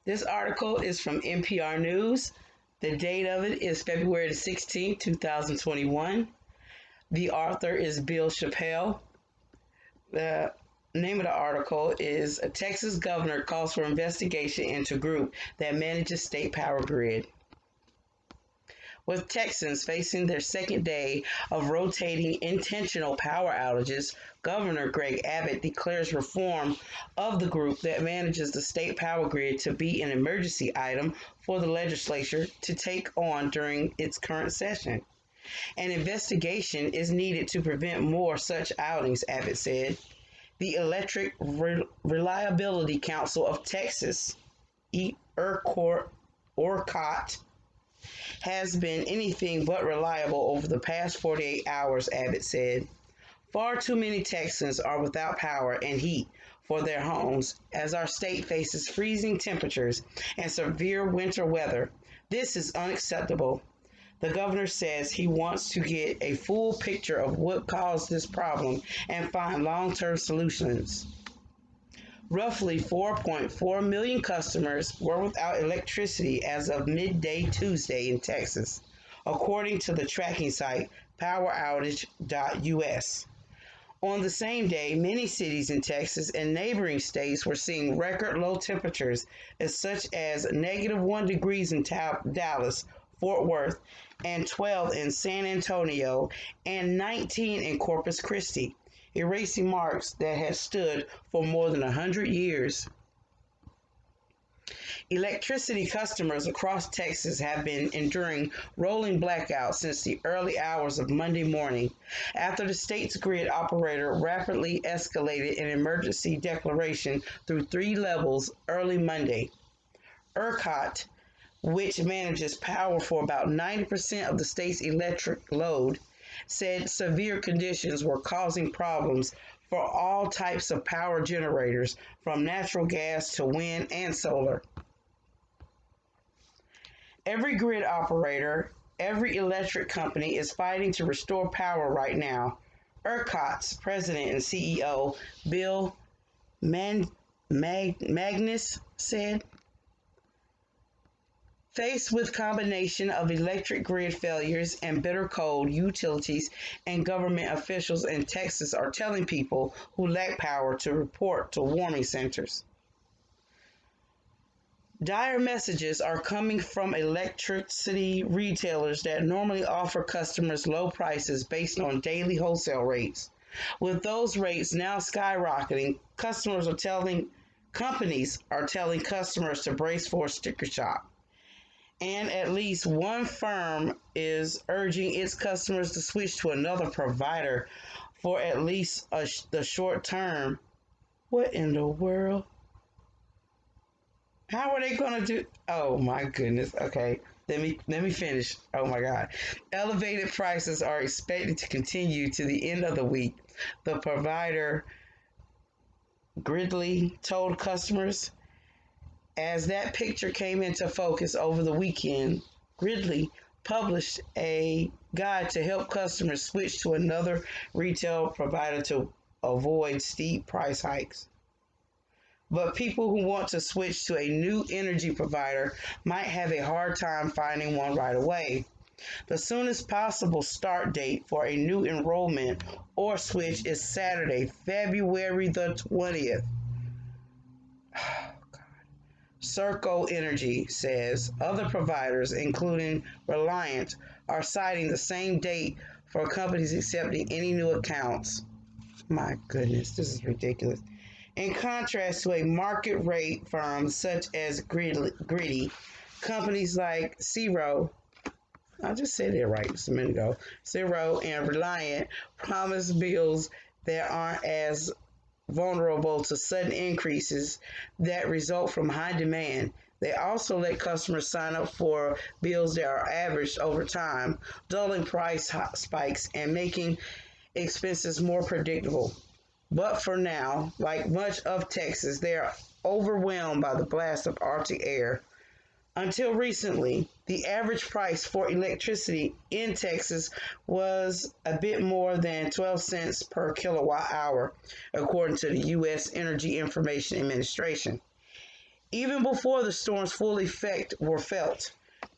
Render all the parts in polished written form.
This article is from NPR News. The date of it is February the 16th, 2021. The author is Bill Chappelle. The name of the article is A Texas Governor Calls for Investigation into Group That Manages State Power Grid. With Texans facing their second day of rotating intentional power outages, Governor Greg Abbott declares reform of the group that manages the state power grid to be an emergency item for the legislature to take on during its current session. An investigation is needed to prevent more such outings, Abbott said. The Electric Reliability Council of Texas, ERCOT, has been anything but reliable over the past 48 hours, Abbott said. Far too many Texans are without power and heat for their homes as our state faces freezing temperatures and severe winter weather. This is unacceptable. The governor says he wants to get a full picture of what caused this problem and find long-term solutions. Roughly 4.4 million customers were without electricity as of midday Tuesday in Texas, according to the tracking site poweroutage.us. On the same day, many cities in Texas and neighboring states were seeing record low temperatures, such as -1 degrees in Dallas, Fort Worth, and 12 in San Antonio, and 19 in Corpus Christi, erasing marks that had stood for more than 100 years. Electricity customers across Texas have been enduring rolling blackouts since the early hours of Monday morning, after the state's grid operator rapidly escalated an emergency declaration through 3 levels early Monday. ERCOT, which manages power for about 90% of the state's electric load, said severe conditions were causing problems for all types of power generators, from natural gas to wind and solar. Every grid operator, every electric company is fighting to restore power right now, ERCOT's president and CEO, Bill Magnus, said. Faced with combination of electric grid failures and bitter cold, utilities and government officials in Texas are telling people who lack power to report to warming centers. Dire messages are coming from electricity retailers that normally offer customers low prices based on daily wholesale rates. With those rates now skyrocketing, companies are telling customers to brace for a sticker shock. And at least one firm is urging its customers to switch to another provider for at least the short term. What in the world? How are they going to do? Oh my goodness. Okay, let me finish. Oh my God. Elevated prices are expected to continue to the end of the week, the provider Gridley told customers. As that picture came into focus over the weekend, Gridley published a guide to help customers switch to another retail provider to avoid steep price hikes. But people who want to switch to a new energy provider might have a hard time finding one right away. The soonest possible start date for a new enrollment or switch is Saturday, February the 20th. Circo Energy says other providers, including Reliant, are citing the same date for companies accepting any new accounts. My goodness, this is ridiculous. In contrast to a market rate firms such as Gridley, companies like Zero, I just said it right just a minute ago, Zero and Reliant promise bills that aren't as vulnerable to sudden increases that result from high demand. They also let customers sign up for bills that are averaged over time, dulling price spikes and making expenses more predictable. But for now, like much of Texas, they are overwhelmed by the blast of Arctic air. Until recently, the average price for electricity in Texas was a bit more than 12 cents per kilowatt hour, according to the U.S. Energy Information Administration. Even before the storm's full effect were felt,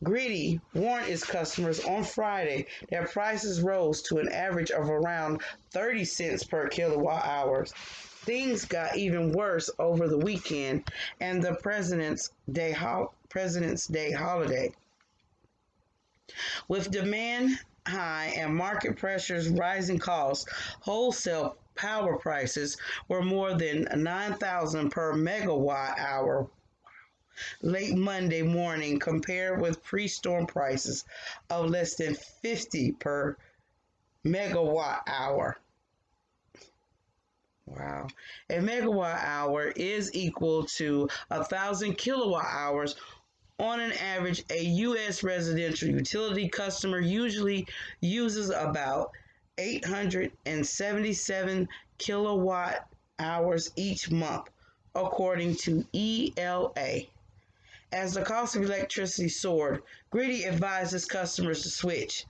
Griddy warned its customers on Friday that prices rose to an average of around 30 cents per kilowatt hour. Things got even worse over the weekend and the President's Day holiday. With demand high and market pressures rising costs, wholesale power prices were more than 9,000 per megawatt hour late Monday morning compared with pre-storm prices of less than 50 per megawatt hour. Wow. A megawatt hour is equal to 1,000 kilowatt hours. On an average, a U.S. residential utility customer usually uses about 877 kilowatt hours each month, according to ELA. As the cost of electricity soared, Griddy advises customers to switch.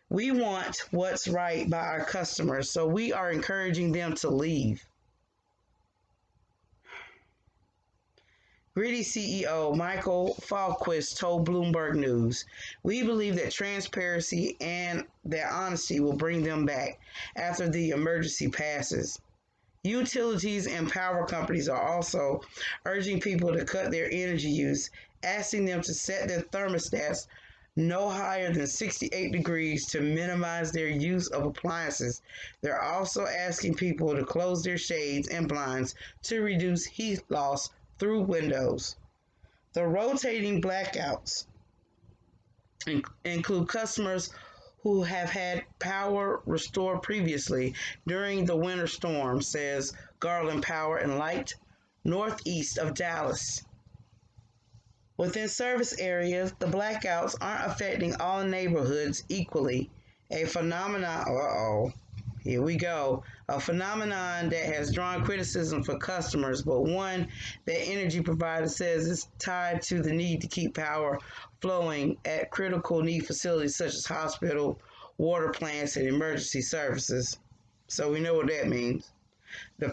We want what's right by our customers, so we are encouraging them to leave. Griddy CEO Michael Falquist told Bloomberg News, "We believe that transparency and that honesty will bring them back after the emergency passes." Utilities and power companies are also urging people to cut their energy use, asking them to set their thermostats no higher than 68 degrees to minimize their use of appliances. They're also asking people to close their shades and blinds to reduce heat loss through windows. The rotating blackouts include customers who have had power restored previously during the winter storm, says Garland Power and Light, northeast of Dallas. Within service areas, the blackouts aren't affecting all neighborhoods equally, a phenomenon, here we go, a phenomenon that has drawn criticism for customers, but one that energy providers says is tied to the need to keep power flowing at critical need facilities such as hospital, water plants, and emergency services. So we know what that means. The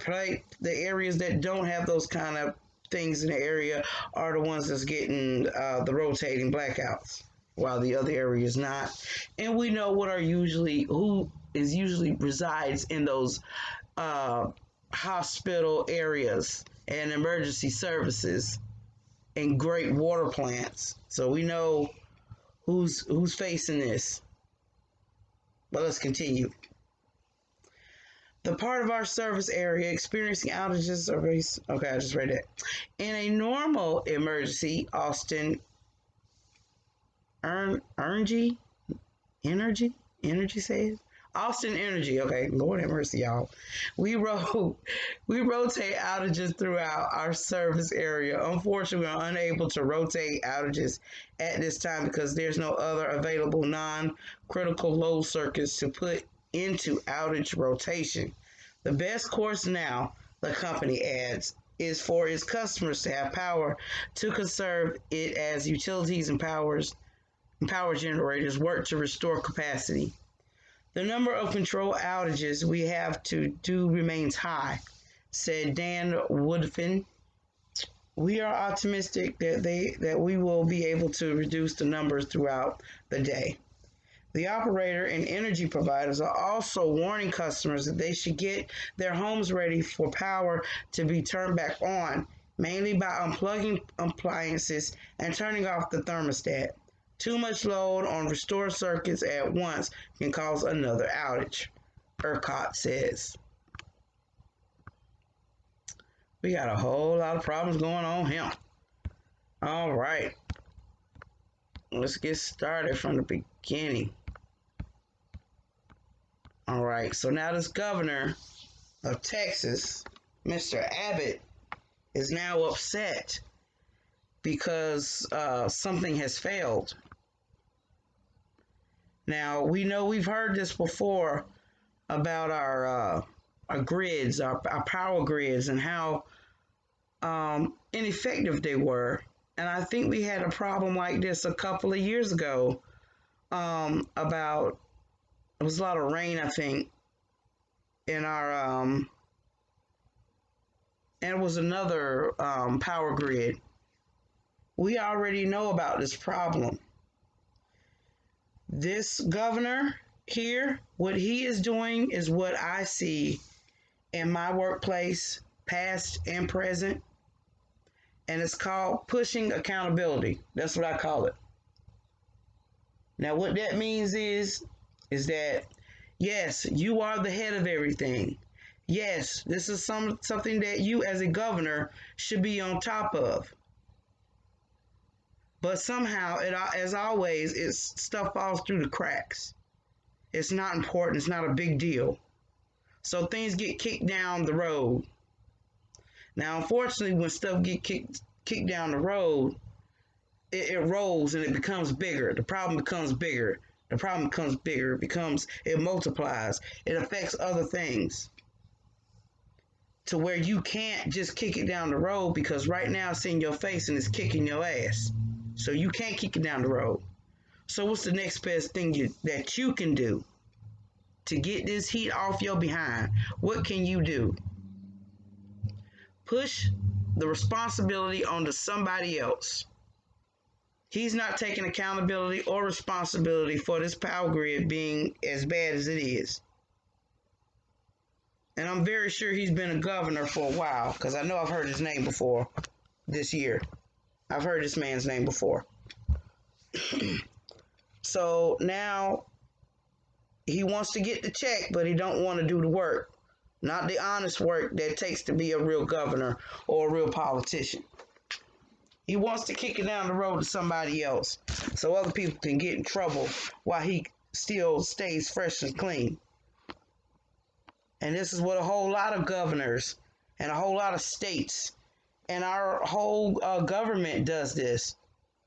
areas that don't have those kind of things in the area are the ones that's getting the rotating blackouts, while the other areas not. And we know who usually resides in those hospital areas and emergency services and great water plants. So we know who's facing this. But let's continue. The part of our service area experiencing outages okay, I just read that. In a normal emergency, Austin Energy says. Austin Energy, okay, Lord have mercy, y'all. We rotate outages throughout our service area. Unfortunately, we're unable to rotate outages at this time because there's no other available non-critical load circuits to put into outage rotation. The best course now, the company adds, is for its customers to have power to conserve it as utilities and power generators work to restore capacity. The number of control outages we have to do remains high, said Dan Woodfin. We are optimistic that we will be able to reduce the numbers throughout the day. The operator and energy providers are also warning customers that they should get their homes ready for power to be turned back on, mainly by unplugging appliances and turning off the thermostat. Too much load on restored circuits at once can cause another outage, ERCOT says. We got a whole lot of problems going on here. All right. Let's get started from the beginning. All right. So now this governor of Texas, Mr. Abbott, is now upset because something has failed. Now, we know we've heard this before about our grids, our power grids, and how ineffective they were And I think we had a problem like this a couple of years ago. About it was a lot of rain, I think, in our and it was another power grid. We already know about this problem. This governor here, what he is doing is what I see in my workplace, past and present, and it's called pushing accountability. That's what I call it. Now, what that means is that yes, you are the head of everything. Yes, this is something that you as a governor should be on top of. But somehow, as always, stuff falls through the cracks. It's not important. It's not a big deal. So things get kicked down the road. Now, unfortunately, when stuff get kicked down the road, it rolls and it becomes bigger. The problem becomes bigger. The problem becomes bigger. It multiplies. It affects other things to where you can't just kick it down the road because right now it's in your face and it's kicking your ass. So you can't kick it down the road. So what's the next best thing that you can do to get this heat off your behind? What can you do? Push the responsibility onto somebody else. He's not taking accountability or responsibility for this power grid being as bad as it is. And I'm very sure he's been a governor for a while because I know I've heard his name before this year. I've heard this man's name before. So now he wants to get the check, but he don't want to do the work. Not the honest work that it takes to be a real governor or a real politician. He wants to kick it down the road to somebody else so other people can get in trouble while he still stays fresh and clean. And this is what a whole lot of governors and a whole lot of states and our whole government does this.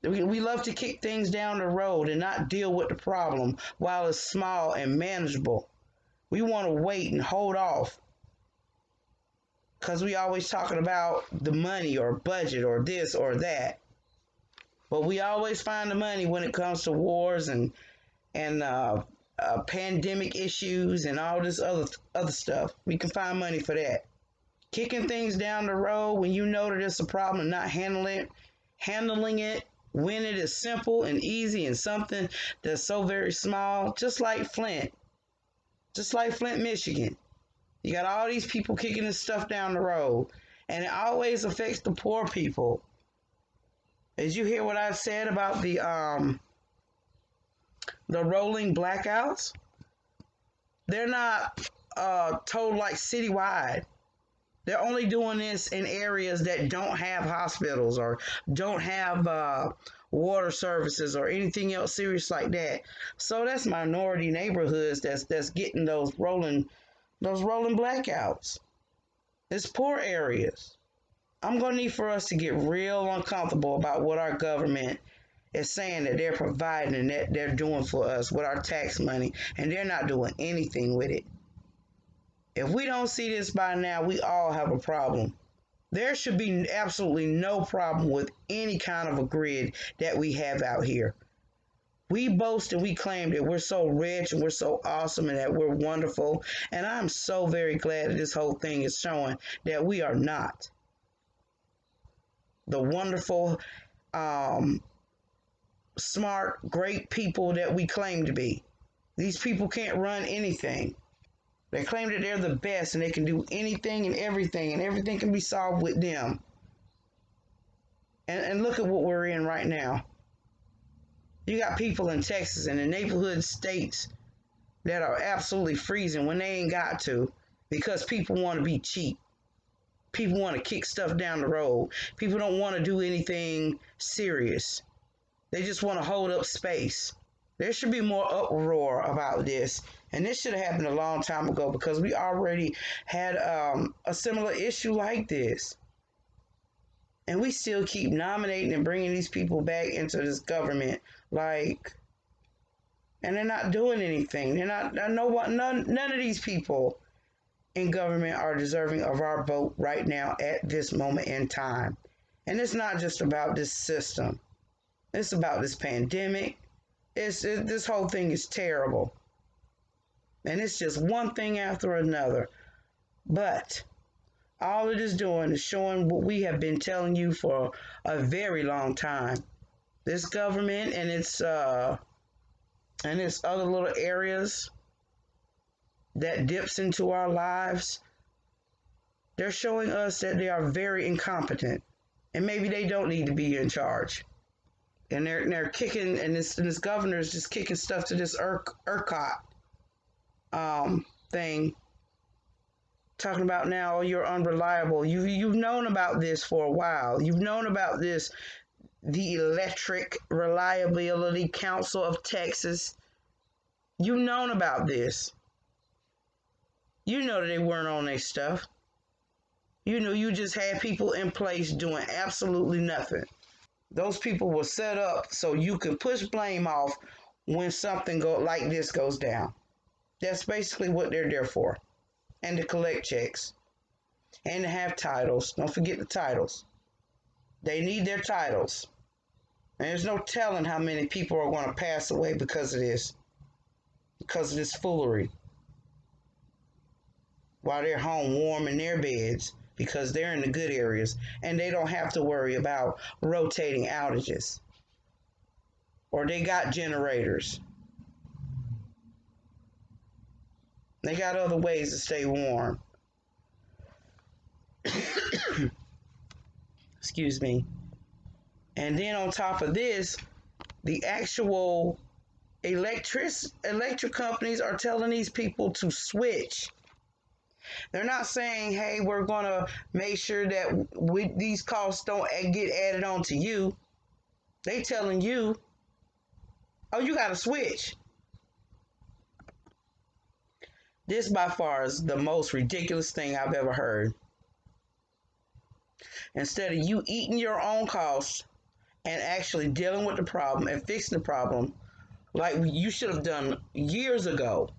We love to kick things down the road and not deal with the problem while it's small and manageable. We want to wait and hold off because we always talking about the money or budget or this or that. But we always find the money when it comes to wars and pandemic issues and all this other stuff. We can find money for that. Kicking things down the road when you know that it's a problem and not handling it when it is simple and easy and something that's so very small, just like Flint, Michigan. You got all these people kicking this stuff down the road, and it always affects the poor people. Did you hear what I said about the rolling blackouts? They're not told like citywide. They're only doing this in areas that don't have hospitals or don't have water services or anything else serious like that. So that's minority neighborhoods that's getting those rolling blackouts. It's poor areas. I'm going to need for us to get real uncomfortable about what our government is saying that they're providing and that they're doing for us with our tax money, and they're not doing anything with it. If we don't see this by now, we all have a problem. There should be absolutely no problem with any kind of a grid that we have out here. We boast and we claim that we're so rich and we're so awesome and that we're wonderful. And I'm so very glad that this whole thing is showing that we are not the wonderful, smart, great people that we claim to be. These people can't run anything. They claim that they're the best and they can do anything and everything can be solved with them. And look at what we're in right now. You got people in Texas and the neighborhood states that are absolutely freezing when they ain't got to because people want to be cheap. People want to kick stuff down the road. People don't want to do anything serious. They just want to hold up space. There should be more uproar about this. And this should have happened a long time ago because we already had a similar issue like this. And we still keep nominating and bringing these people back into this government, and they're not doing anything. None of these people in government are deserving of our vote right now at this moment in time. And it's not just about this system. It's about this pandemic. This whole thing is terrible. And it's just one thing after another. But all it is doing is showing what we have been telling you for a very long time. This government and its other little areas that dips into our lives, they're showing us that they are very incompetent. And maybe they don't need to be in charge. And they're kicking, and this governor is just kicking stuff to this ERCOT thing, talking about now, oh, you're unreliable. You've known about this for a while. You've known about this, the Electric Reliability Council of Texas. You've known about this. You know that they weren't on their stuff. You know, you just had people in place doing absolutely nothing. Those people were set up so you can push blame off when something like this goes down. That's basically what they're there for. And to collect checks. And to have titles. Don't forget the titles. They need their titles. And there's no telling how many people are going to pass away because of this. Because of this foolery. While they're home warm in their beds. Because they're in the good areas. And they don't have to worry about rotating outages. Or they got generators. They got other ways to stay warm. Excuse me. And then on top of this, the actual electric companies are telling these people to switch. They're not saying, hey, we're going to make sure that these costs don't get added on to you. They telling you, oh, you got to switch. This by far is the most ridiculous thing I've ever heard. Instead of you eating your own costs and actually dealing with the problem and fixing the problem like you should have done years ago.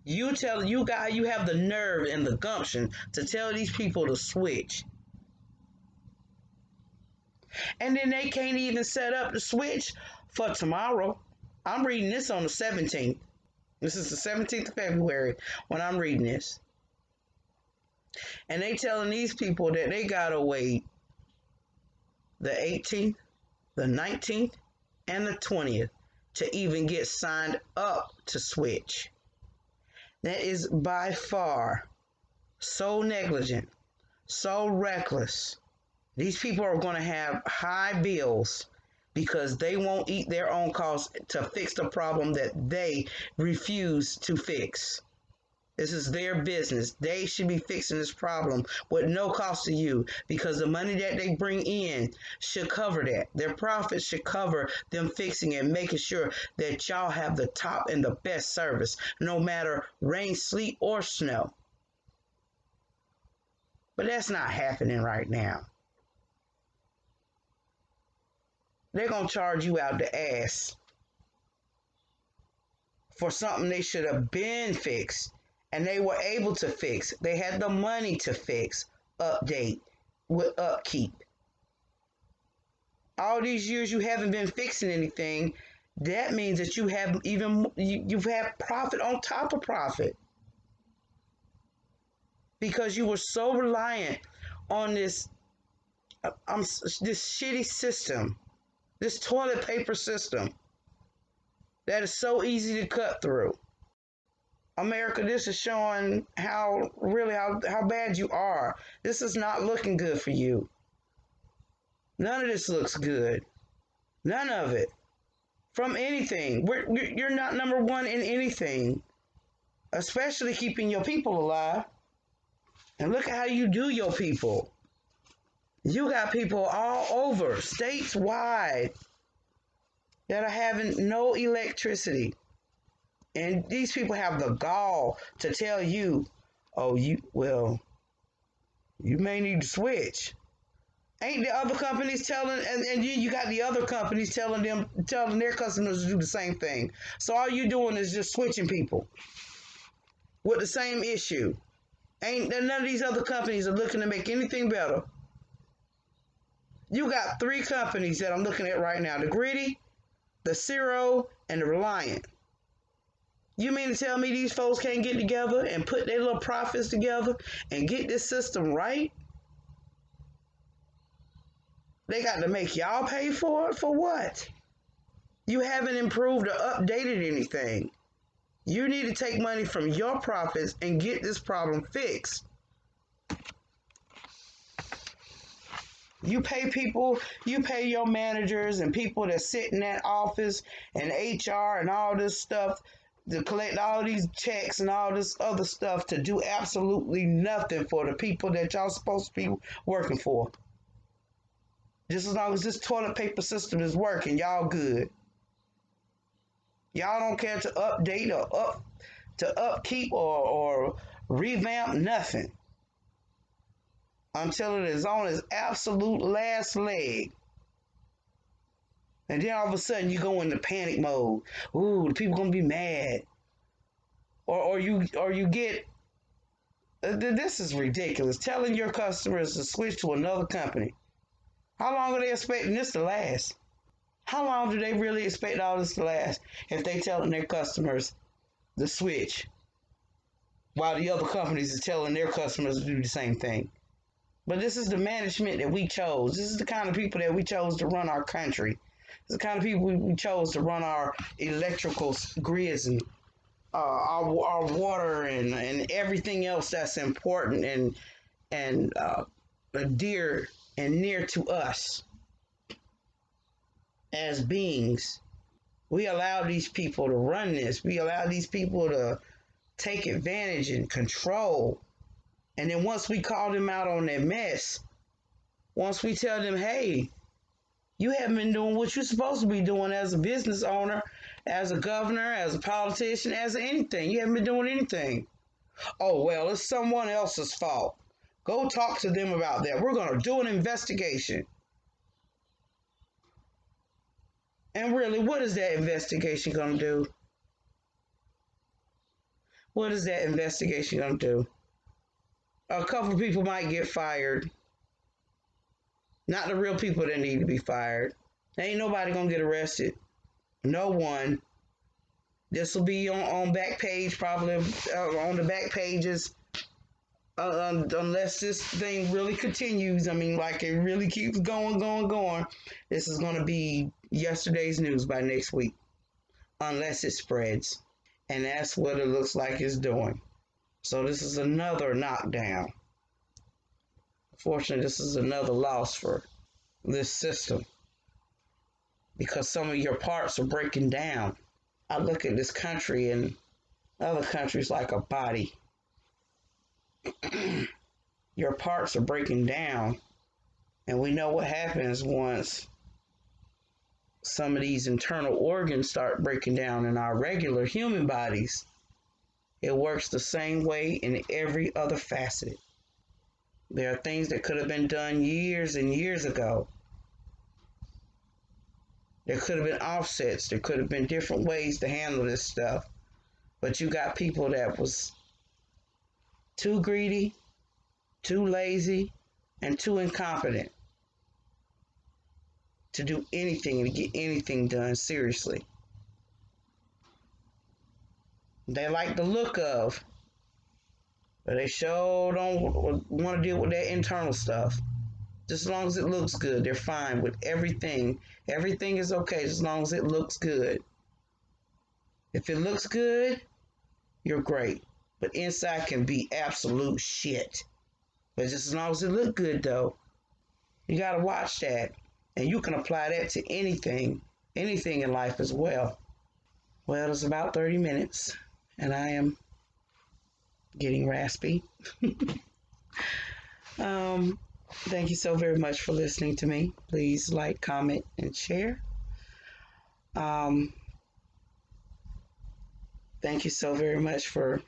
You have the nerve and the gumption to tell these people to switch. And then they can't even set up the switch for tomorrow. I'm reading this on the 17th. This is the 17th of February when I'm reading this. And they telling these people that they gotta wait the 18th, the 19th, and the 20th to even get signed up to switch. That is by far so negligent, so reckless. These people are going to have high bills because they won't eat their own costs to fix the problem that they refuse to fix. This is their business. They should be fixing this problem with no cost to you because the money that they bring in should cover that. Their profits should cover them fixing it, making sure that y'all have the top and the best service, no matter rain, sleet, or snow. But that's not happening right now. They're going to charge you out the ass for something they should have been fixed. And they were able to fix. They had the money to fix, update, with upkeep. All these years you haven't been fixing anything. That means that you've had profit on top of profit. Because you were so reliant on this shitty system, this toilet paper system that is so easy to cut through. America, this is showing how bad you are. This is not looking good for you. None of this looks good. None of it. From anything. You're not number one in anything. Especially keeping your people alive. And look at how you do your people. You got people all over, stateswide, that are having no electricity. And these people have the gall to tell you, oh, you may need to switch. Ain't the other companies telling, and you got the other companies telling their customers to do the same thing. So all you're doing is just switching people with the same issue. Ain't none of these other companies are looking to make anything better. You got 3 companies that I'm looking at right now: the Gritty, the Zero, and the Reliant. You mean to tell me these folks can't get together and put their little profits together and get this system right? They got to make y'all pay for it? For what? You haven't improved or updated anything. You need to take money from your profits and get this problem fixed. You pay people, you pay your managers and people that sit in that office and HR and all this stuff to collect all these checks and all this other stuff to do absolutely nothing for the people that y'all supposed to be working for. Just as long as this toilet paper system is working, y'all good. Y'all don't care to update or upkeep or revamp nothing until it is on its absolute last leg. And then all of a sudden you go into panic mode. Ooh, the people gonna be mad. Or you get this is ridiculous. Telling your customers to switch to another company. How long are they expecting this to last? How long do they really expect all this to last if they telling their customers to switch while the other companies are telling their customers to do the same thing? But this is the management that we chose. This is the kind of people that we chose to run our country. This is the kind of people we chose to run our electrical grids and our water and everything else that's important and dear and near to us as beings. We allow these people to run this. We allow these people to take advantage and control. And then once we call them out on their mess, once we tell them, hey, you haven't been doing what you're supposed to be doing as a business owner, as a governor, as a politician, as anything. You haven't been doing anything. Oh, well, it's someone else's fault. Go talk to them about that. We're going to do an investigation. And really, what is that investigation going to do? What is that investigation going to do? A couple of people might get fired. Not the real people that need to be fired. Ain't nobody going to get arrested. No one. This will be on back page, probably on the back pages, unless this thing really continues. I mean, like it really keeps going. This is going to be yesterday's news by next week, unless it spreads. And that's what it looks like it's doing. So this is another knockdown. Unfortunately, this is another loss for this system because some of your parts are breaking down. I look at this country and other countries like a body. Your parts are breaking down. And we know what happens once some of these internal organs start breaking down in our regular human bodies. It works the same way in every other facet. There are things that could have been done years and years ago. There could have been offsets. There could have been different ways to handle this stuff. But you got people that was too greedy, too lazy, and too incompetent to do anything, to get anything done seriously. They like the look of, but they sure don't want to deal with that internal stuff. Just as long as it looks good, they're fine with everything. Everything is okay as long as it looks good. If it looks good, you're great. But inside can be absolute shit. But just as long as it looks good, though, you got to watch that. And you can apply that to anything in life as well. Well, it's about 30 minutes, and I am getting raspy. Thank you so very much for listening to me. Please like, comment, and share. Thank you so very much for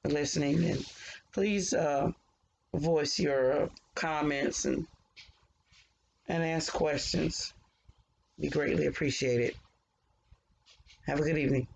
listening, and please voice your comments and ask questions. Be greatly appreciated. Have a good evening.